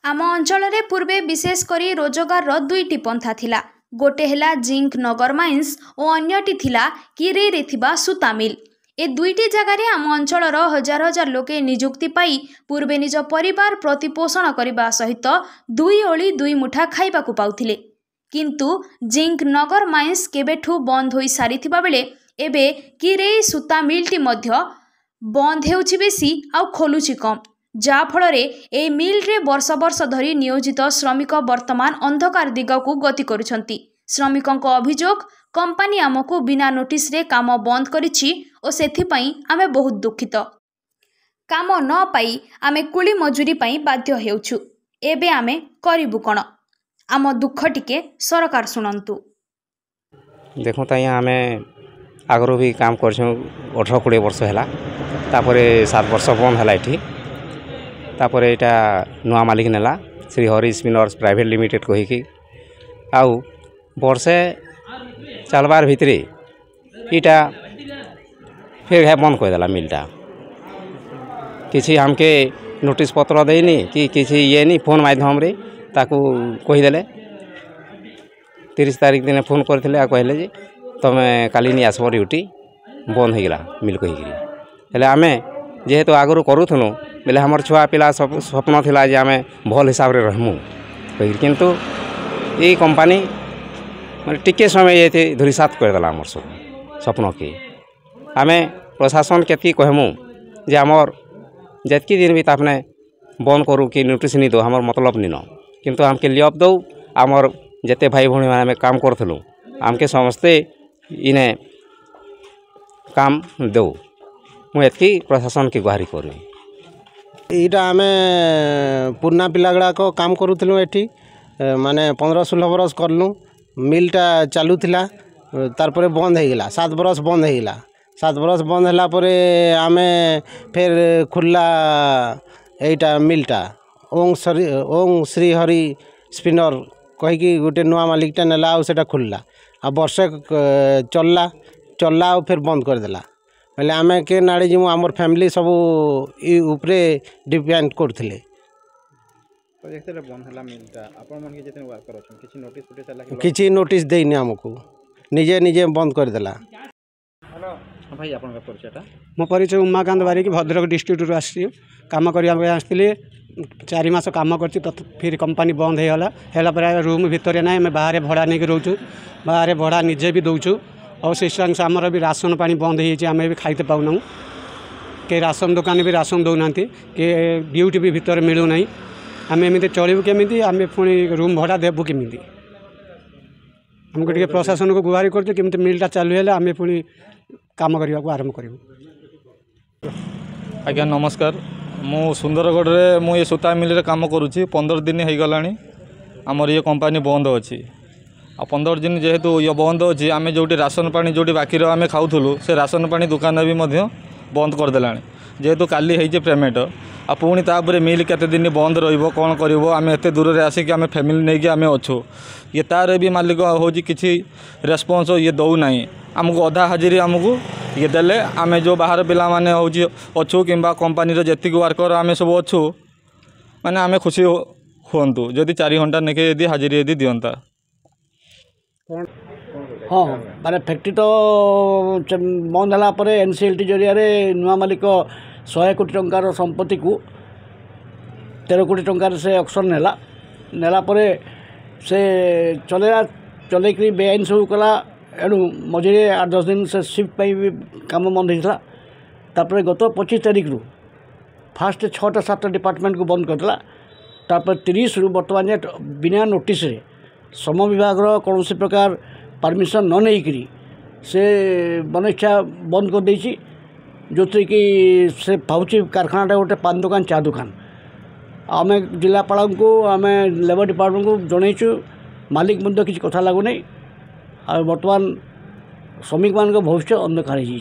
आम अंचल पूर्वे विशेषकर रोजगार दुईटी पंथा थिला। गोटे हेला जिंक नगर माइन्स और अन्यटी थिला किरेरे थिबा सूता मिल। ए दुईटी जगार आम अंचल हजार हजार लोके निजुक्ति पाई पूर्वे निज परिवार प्रतिपोषण करने सहित दुई ओली दुई मुठा खाइबाकु पाउथिले। किंतु जिंक नगर माइन्स केबेठू बंद होई सारिथिबा बेले एबे किरे सूता मिलटी मध्य बंद हेउछि बेसी आउ खोलुछि कम, जा फଳରେ ए मिल रे वर्ष वर्ष धरी नियोजित श्रमिक वर्तमान अंधकार दिगकू गति करुछंती। श्रमिकों अभियोग कंपनी आमको बिना नोटिस रे काम बंद करिछि और सेथिपई आमे बहुत दुखित। काम न पाई आमे कुली मजूरी पई बाध्य हेउछु। एबे आमे करिबु कोन? आम दुख टिके सरकार सुनंतु। देखो ताई आमे आगरो भी काम करछो 18-20 वर्ष हैला। तापरे 7 वर्ष बंद हैला एठी। तापरे एटा नुआ मालिक नेला Shri Hari spinners private limited कहि कि आउ वर्षे चलबार भितरे इटा फिर है बंद कर देला मिलटा। किछि हमके नोटिस पत्र देनी कि किछि ये नहीं फोन माध्यम रे ताकू कहि देले 30 तारीख दिन फोन करथिले आ कहले जे तमे काली नि आसबो ड्यूटी बंद हो गला मिल कहि गिरी। हेले आमे जेहेतु आगरू करूथनु बेले हमर छुआ पिला सब स्वप्न थिला जे आमे भल हिसाब रे रहमु कहि, किंतु ए कंपनी माने टिके समय ये धुरीसात कर देला हमर सब स्वप्न के। आमे प्रशासन केतकी कहमु जे हमर जेतकी दिन भी तापने बंद करू कि नोटिस नहीं दो हमर मतलब नहीं न, किंतु हमके लियब दो हमर जेते भाई भौणी माने हमें काम करथलु हमके समस्ते इने काम दो। मु एतकी प्रशासन की गुहारी करू। इटा आमे पुरना पिला गुड़ा को काम करूथलु एठी माने 15-16 बरस करलु। मिलटा चालू थिला तारपरे बंद हो गला। 7 बरस बंद हो गला। 7 बरस बंद होला परे आमे फिर खुल्ला एटा मिलटा ओं श्री हरि स्पिनर कहि कि गोटे नुआ मालिकटा नेला आ सेटा खुल्ला आ वर्षे चलला आ फिर बंद कर देला। बेले आमे के नाड़ी जिमु हमर फैमिली सब ई ऊपरे डिपेंड करथिले। तो जेतेले बंद हला मिलटा आपन मन के जेते वर्कर अछन किछि नोटिस देइनी हमको निजे निजे बंद कर देला। हेलो भाई आपन का परिचयटा? मो परिचय उमाकांत बारिक भद्रक डिस्ट्रिक्ट रु आसी काम करिया आसली 4 मास काम करती तो फिर कंपनी बंद है पर रूम भितर ना आम बाहर भड़ा नहीं रोचु बाहर भड़ा निजे भी दौचु और सिस्टम आमर भी राशन पानी बंद होमें भी खाईते पाऊना के राशन दुकान भी राशन दौना कि ड्यूटी भी भितर मिलूना आम एमती चलू केमी आम पुणी रूम भड़ा देवु केमी आमको प्रशासन को गुहारी करते मिलटा चालू है आम पुणी काम करने को आरंभ करूँ। आज्ञा नमस्कार, मु सुंदरगढ़ रे मु ये सूता मिल रे काम करुँची 15 दिन हो गलानी। आमर ये कंपनी बंद अच्छी आ 15 दिन जेहेतु ये बंद अच्छी आम जो राशन पानी जो बाकी आम खाऊलु से राशन पानी दुकान भी बंद करदेला। जेहेतु काली है पेमेंट आ पुणी तापर मिल केते दिन बंद रहिबो कौन करिवो आम एते दूर रे आसिक आम फैमिली नहीं कि आम अच्छु ये तार भी मालिक हो किसी रेस्पॉन्स ये दौ ना आमको अधा हाजिरी आमको ये देले आम जो बाहर पिला माने अच्छु कि कंपनी जी वर्कर आम सब अच्छु माने आम खुशी हूँ जदि 4 घंटा निके यदि हाजिरी यदि दिंता। हाँ माने फैक्ट्री तो बंद है एनसीएलटी जरिया नुआ मालिक 100 कोटी टंकार संपत्ति को 13 कोटी टंकार से ऑक्शन नेला परे से चलैक बेआईन सब कला एणु मझे 8-10 दिन से शिफ्ट भी काम बंद होता। तापर गत 25 तारीख रु फास्ट 6-7 डिपार्टमेंट को बंद करदेला। तापर 30 रु बर्तमान बिना नोटिस रे श्रम विभाग कौन प्रकार परमिशन न नहीं से बनेच्छा बंद कर देछि जो कि से पाउची कारखाना गोटे पान दुकान चा दुकान आम जिलापाल को आम लेबर डिपार्टमेंट को जनईचु मालिक मध्य किसी कथा लगुना आ बर्तमान श्रमिक मान भविष्य अंधकार हो।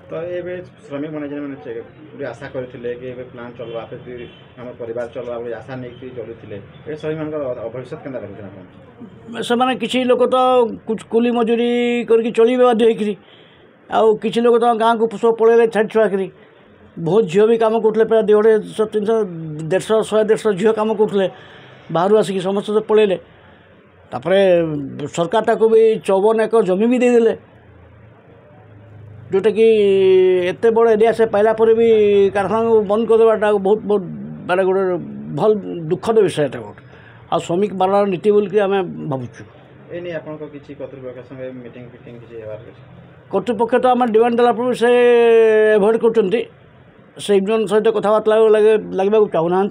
तो ये श्रमिक मैंने आशा करते कि प्लान चलवा फिर आम परिवार चलवा आशा नहीं चलुले ये श्रमिक मान भविष्य केना लगे से किसी लोग तो कुछ कुली मजूरी करके चलिए बाध्य होकर आउ किसी लोग तो गाँव को सब पलैले छाड़ छुआ बहुत झील भी कम करुले प्राय 200 300 150 100 150 झील कम करुले बाहर आसिक समस्त तो पलैले सरकार ताको भी 54 एकर जमी भी देदेले जोटा कि एत बड़ एरिया से पाइला पर भी कारखाना को बंद करदेवाटा बहुत बहुत माने गोटे भल दुखद विषय गोटे आ श्रमिक मान नीति बोलिक आम भावुँ कर्तृपक्ष तो आम डिमांड देला से एभोड कर यूनियन सहित कथबार्ता लगे चाहूना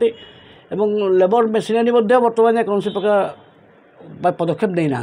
एवं लेबर मेसिनरी बर्तमान कौन प्रकार पदक्षेप नहीं ना।